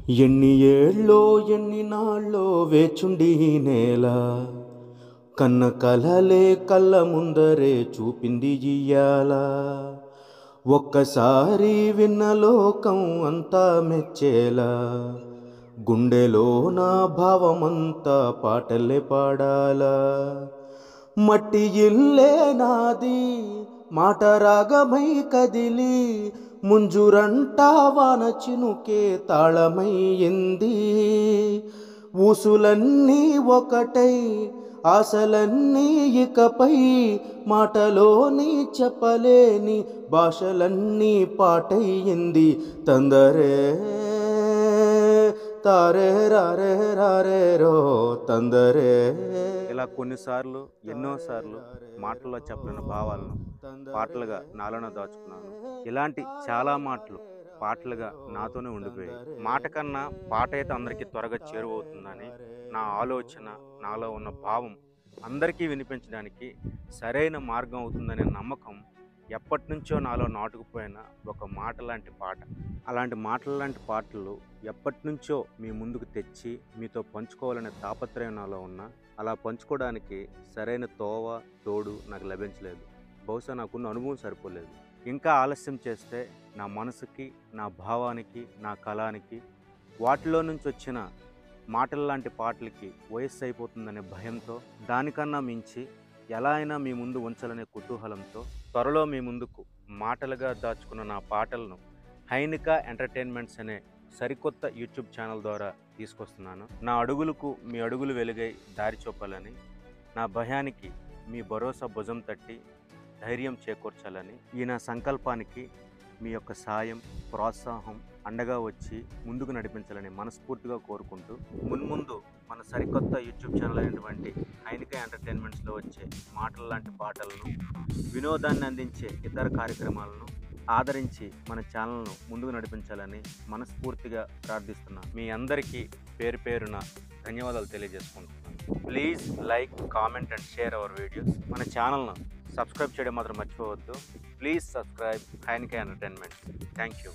ఎన్ని ఏళ్ళో ఎన్ని నాళ్ళో వేచుండి ఈ నేల, కన్న కలలే కళ్ళ ముందరే చూపింది ఇయ్యాల. ఒక్కసారి విన్న లోకం అంతా మెచ్చేలా, గుండెలో నా భావమంతా పాటలే పాడాలా. మట్టి ఇల్లే నాది మాట రాగమై కదిలి, ముంజురంట వాన చినుకే తాళమయ్యింది. ఊసులన్నీ ఒకటై ఆశలన్నీ ఇకపై, మాటలోని చెప్పలేని భాషలన్నీ పాటయ్యింది. తందరే తారే రారే రారేరో తందరే. ఇలా కొన్నిసార్లు ఎన్నోసార్లు మాటల్లో చెప్పలేని భావాలను పాటలుగా నాలోనే దాచుకున్నాను. ఇలాంటి చాలా మాటలు పాటలుగా నాతోనే ఉండిపోయాయి. మాట కన్నా పాట అయితే అందరికీ త్వరగా చేరువవుతుందని నా ఆలోచన, నాలో ఉన్న భావం అందరికీ వినిపించడానికి సరైన మార్గం అవుతుందనే నమ్మకం ఎప్పటి నుంచో నాలో నాటుకుపోయిన ఒక మాట లాంటి పాట. అలాంటి మాటల లాంటి పాటలు ఎప్పటి నుంచో మీ ముందుకు తెచ్చి మీతో పంచుకోవాలనే తాపత్రయం నాలో ఉన్నా, అలా పంచుకోవడానికి సరైన తోవ తోడు నాకు లభించలేదు. బహుశా నాకున్న అనుభవం సరిపోలేదు. ఇంకా ఆలస్యం చేస్తే నా మనసుకి, నా భావానికి, నా కళానికి వాటిలో నుంచి వచ్చిన మాటల లాంటి పాటలకి వయస్సు అయిపోతుందనే భయంతో, దానికన్నా మించి ఎలా అయినా మీ ముందు ఉంచాలనే కుతూహలంతో త్వరలో మీ ముందుకు మాటలుగా దాచుకున్న నా పాటలను హైనిక ఎంటర్టైన్మెంట్స్ అనే సరికొత్త యూట్యూబ్ ఛానల్ ద్వారా తీసుకొస్తున్నాను. నా అడుగులకు మీ అడుగులు వెలుగై దారి చూపాలని, నా భయానికి మీ భరోసా భుజం తట్టి ధైర్యం చేకూర్చాలని, ఈ నా సంకల్పానికి మీ యొక్క సాయం, ప్రోత్సాహం అండగా వచ్చి ముందుకు నడిపించాలని మనస్ఫూర్తిగా కోరుకుంటూ, మున్ముందు మన సరికొత్త యూట్యూబ్ ఛానల్ అయినటువంటి హైనిక ఎంటర్టైన్మెంట్స్లో వచ్చే మాటల లాంటి పాటలను, వినోదాన్ని అందించే ఇతర కార్యక్రమాలను ఆదరించి మన ఛానల్ను ముందుకు నడిపించాలని మనస్ఫూర్తిగా ప్రార్థిస్తున్నాను. మీ అందరికీ పేరు పేరున ధన్యవాదాలు తెలియజేసుకుంటున్నాను. Please like, comment and share our videos. మన ఛానల్ను సబ్స్క్రైబ్ చేయడం మాత్రం మర్చిపోవద్దు. Please subscribe Hainika entertainment. Thank you.